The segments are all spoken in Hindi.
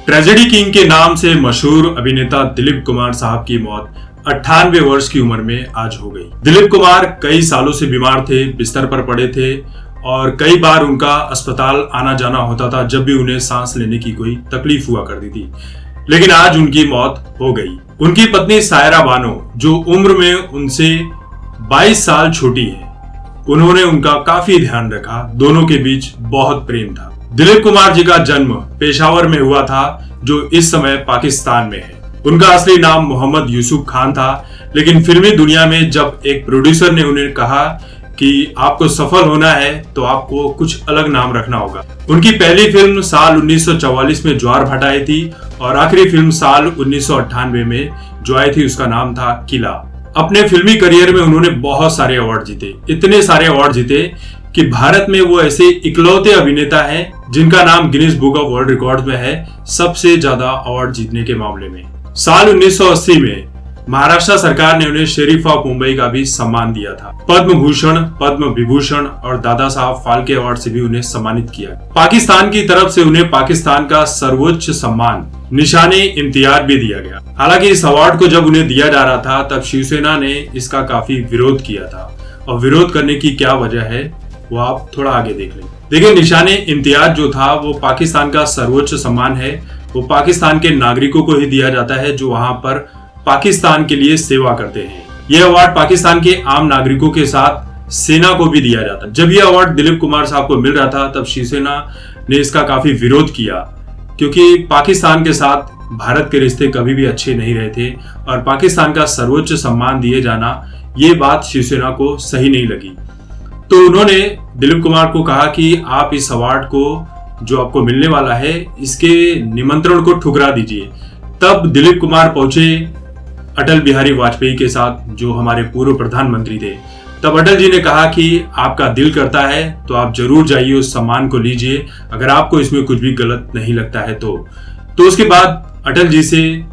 ट्रेजेडी किंग के नाम से मशहूर अभिनेता दिलीप कुमार साहब की मौत 98 वर्ष की उम्र में आज हो गई। दिलीप कुमार कई सालों से बीमार थे, बिस्तर पर पड़े थे और कई बार उनका अस्पताल आना जाना होता था जब भी उन्हें सांस लेने की कोई तकलीफ हुआ करती थी। लेकिन आज उनकी मौत हो गई। उनकी पत्नी सायरा बानो, जो उम्र में उनसे 22 साल छोटी है, उन्होंने उनका काफी ध्यान रखा। दोनों के बीच बहुत प्रेम था। दिलीप कुमार जी का जन्म पेशावर में हुआ था, जो इस समय पाकिस्तान में है। उनका असली नाम मोहम्मद यूसुफ खान था, लेकिन फिल्मी दुनिया में जब एक प्रोड्यूसर ने उन्हें कहा कि आपको सफल होना है तो आपको कुछ अलग नाम रखना होगा। उनकी पहली फिल्म साल 1944 में ज्वार भाटा आई थी और आखिरी फिल्म साल 1998 में जो आई थी उसका नाम था किला। अपने फिल्मी करियर में उन्होंने बहुत सारे अवार्ड जीते, इतने सारे अवार्ड जीते कि भारत में वो ऐसे इकलौते अभिनेता हैं जिनका नाम Guinness book of world record में है सबसे ज्यादा अवार्ड जीतने के मामले में। साल 1980 में महाराष्ट्र सरकार ने उन्हें शेरिफ ऑफ मुंबई का भी सम्मान दिया था। पद्म भूषण, पद्म विभूषण और दादा साहब फाल्के अवार्ड से भी उन्हें सम्मानित किया। पाकिस्तान की तरफ से उन्हें पाकिस्तान का सर्वोच्च सम्मान निशाने इम्तियाज भी दिया गया। हालांकि इस अवार्ड को जब उन्हें दिया जा रहा था तब शिवसेना ने इसका काफी विरोध किया था, और विरोध करने की क्या वजह है वो आप थोड़ा आगे देख लें। देखिए, निशाने इम्तियाज जो था वो पाकिस्तान का सर्वोच्च सम्मान है। वो पाकिस्तान के नागरिकों को ही दिया जाता है जो वहां पर पाकिस्तान के लिए सेवा करते हैं। यह अवार्ड पाकिस्तान के आम नागरिकों के साथ सेना को भी दिया जाता है। जब यह अवार्ड दिलीप कुमार साहब को मिल रहा था तब शिवसेना ने इसका काफी विरोध किया, क्योंकि पाकिस्तान के साथ भारत के रिश्ते कभी भी अच्छे नहीं रहे थे और पाकिस्तान का सर्वोच्च सम्मान दिए जाना ये बात शिवसेना को सही नहीं लगी। तो उन्होंने दिलीप कुमार को कहा कि आप इस अवार्ड को जो आपको मिलने वाला है इसके निमंत्रण को ठुकरा दीजिए। तब दिलीप कुमार पहुंचे अटल बिहारी वाजपेयी के साथ, जो हमारे पूर्व प्रधानमंत्री थे। तब अटल जी ने कहा कि आपका दिल करता है तो आप जरूर जाइए, उस सम्मान को लीजिए, अगर आपको इसमें कुछ भी गलत नहीं लगता है तो उसके बाद अटल जी से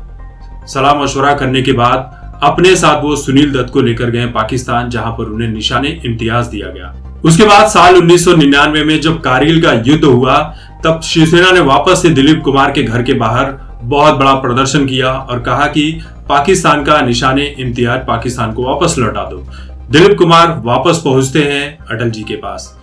सलाह मशवरा करने के बाद अपने साथ वो सुनील दत्त को लेकर गए पाकिस्तान, जहां पर उन्हें निशाने इम्तियाज दिया गया। उसके बाद साल 1999 में जब कारगिल का युद्ध हुआ तब शिवसेना ने वापस से दिलीप कुमार के घर के बाहर बहुत बड़ा प्रदर्शन किया और कहा कि पाकिस्तान का निशाने इम्तियाज पाकिस्तान को वापस लौटा दो। दिलीप कुमार वापस पहुंचते हैं अटल जी के पास।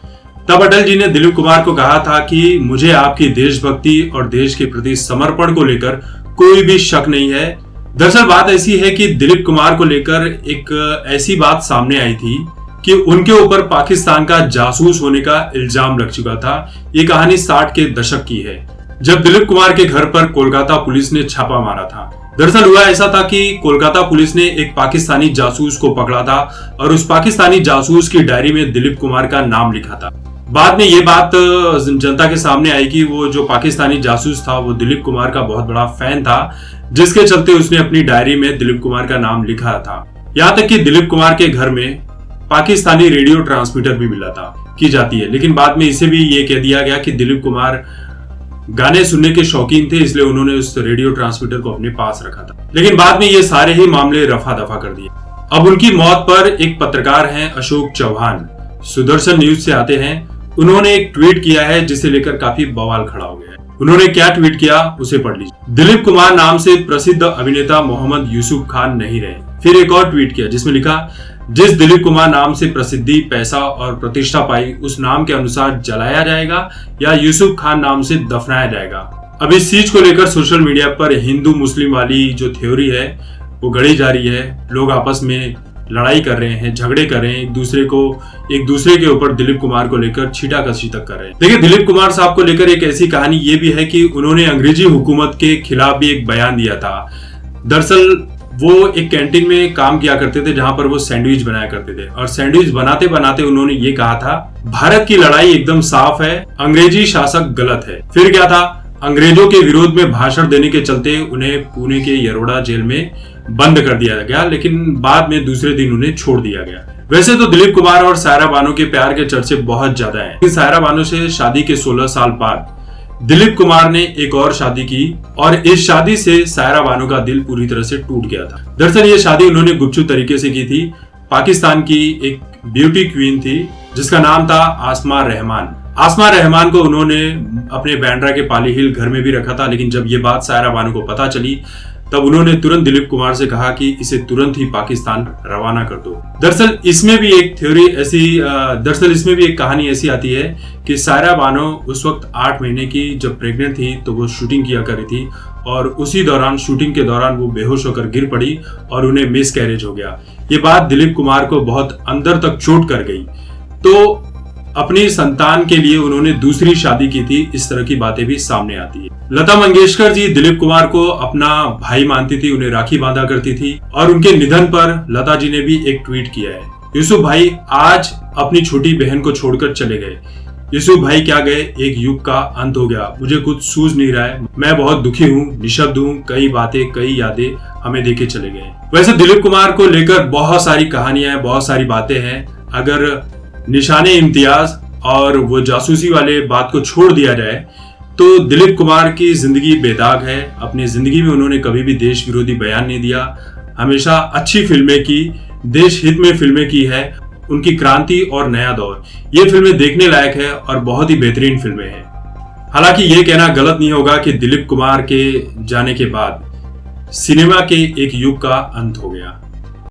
तब अटल जी ने दिलीप कुमार को कहा था कि मुझे आपकी देशभक्ति और देश के प्रति समर्पण को लेकर कोई भी शक नहीं है। दरअसल बात ऐसी है कि दिलीप कुमार को लेकर एक ऐसी बात सामने आई थी कि उनके ऊपर पाकिस्तान का जासूस होने का इल्जाम लग चुका था। ये कहानी 60 के दशक की है, जब दिलीप कुमार के घर पर कोलकाता पुलिस ने छापा मारा था। दरअसल हुआ ऐसा था कि कोलकाता पुलिस ने एक पाकिस्तानी जासूस को पकड़ा था और उस पाकिस्तानी जासूस की डायरी में दिलीप कुमार का नाम लिखा था। बाद में ये बात जनता के सामने आई कि वो जो पाकिस्तानी जासूस था वो दिलीप कुमार का बहुत बड़ा फैन था, जिसके चलते उसने अपनी डायरी में दिलीप कुमार का नाम लिखा था। यहाँ तक कि दिलीप कुमार के घर में पाकिस्तानी रेडियो ट्रांसमीटर भी मिला था की जाती है, लेकिन बाद में इसे भी ये कह दिया गया कि दिलीप कुमार गाने सुनने के शौकीन थे, इसलिए उन्होंने उस रेडियो ट्रांसमीटर को अपने पास रखा था। लेकिन बाद में ये सारे ही मामले रफा दफा कर दिए। अब उनकी मौत पर एक पत्रकार हैं अशोक चौहान, सुदर्शन न्यूज से आते हैं। उन्होंने एक ट्वीट किया है जिसे लेकर काफी बवाल खड़ा हो गया है। उन्होंने क्या ट्वीट किया उसे पढ़ लीजिए। दिलीप कुमार नाम से प्रसिद्ध अभिनेता मोहम्मद यूसुफ खान नहीं रहे। फिर एक और ट्वीट किया जिसमें लिखा, जिस दिलीप कुमार नाम से प्रसिद्धि, पैसा और प्रतिष्ठा पाई उस नाम के अनुसार जलाया जाएगा या यूसुफ खान नाम से दफनाया जाएगा। अब इस चीज को लेकर सोशल मीडिया पर हिंदू मुस्लिम वाली जो थ्योरी है वो गढ़ी जा रही है। लोग आपस में लड़ाई कर रहे हैं, झगड़े कर रहे हैं, एक दूसरे के ऊपर दिलीप कुमार को लेकर छीटाकशी तक कर रहे हैं। देखिए, दिलीप कुमार साहब को लेकर एक ऐसी कहानी ये भी है कि उन्होंने अंग्रेजी हुकूमत के खिलाफ भी एक बयान दिया था। दरअसल वो एक कैंटीन में काम किया करते थे जहां पर वो सैंडविच बनाया करते थे, और सैंडविच बनाते बनाते उन्होंने ये कहा था, भारत की लड़ाई एकदम साफ है, अंग्रेजी शासक गलत है। फिर क्या था, अंग्रेजों के विरोध में भाषण देने के चलते उन्हें पुणे के यरोड़ा जेल में बंद कर दिया गया, लेकिन बाद में दूसरे दिन उन्हें छोड़ दिया गया। वैसे तो दिलीप कुमार और सायरा बानो के प्यार के चर्चे बहुत ज्यादा हैं, लेकिन सायरा बानो से शादी के 16 साल बाद दिलीप कुमार ने एक और शादी की और इस शादी से सायरा बानो का दिल पूरी तरह से टूट गया था। दरअसल ये शादी उन्होंने गुपचुप तरीके से की थी। पाकिस्तान की एक ब्यूटी क्वीन थी जिसका नाम था आसमा रहमान। आसमा रहमान को उन्होंने अपने बांद्रा के पाली हिल घर में भी रखा था, लेकिन जब ये बात सायरा बानो को पता चली तब उन्होंने तुरंत दिलीप कुमार से कहा कि इसे तुरंत ही पाकिस्तान रवाना कर दो। दरअसल इसमें भी एक कहानी ऐसी आती है कि सायरा बानो उस वक्त 8 महीने की जब प्रेग्नेंट थी तो वो शूटिंग किया कर रही थी और उसी दौरान शूटिंग के दौरान वो बेहोश होकर गिर पड़ी और उन्हें मिसकैरेज हो गया। ये बात दिलीप कुमार को बहुत अंदर तक चोट कर गई, तो अपनी संतान के लिए उन्होंने दूसरी शादी की थी। इस तरह की बातें भी सामने आती है। लता मंगेशकर जी दिलीप कुमार को अपना भाई मानती थी, उन्हें राखी बांधा करती थी और उनके निधन पर लता जी ने भी एक ट्वीट किया है। यूसुफ भाई आज अपनी छोटी बहन को छोड़कर चले गए। यूसुफ भाई क्या गए, एक युग का अंत हो गया। मुझे कुछ सूझ नहीं रहा है, मैं बहुत दुखी हूँ, निशब्द हूँ। कई बातें, कई यादें हमें देके चले गए। वैसे दिलीप कुमार को लेकर बहुत सारी कहानियां हैं, बहुत सारी बातें हैं। अगर निशाने इम्तियाज और वो जासूसी वाले बात को छोड़ दिया जाए तो दिलीप कुमार की जिंदगी बेदाग है। अपनी जिंदगी में उन्होंने कभी भी देश विरोधी बयान नहीं दिया, हमेशा अच्छी फिल्में की, देश हित में फिल्में की है। उनकी क्रांति और नया दौर, ये फिल्में देखने लायक है और बहुत ही बेहतरीन फिल्में हैं। हालांकि ये कहना गलत नहीं होगा कि दिलीप कुमार के जाने के बाद सिनेमा के एक युग का अंत हो गया।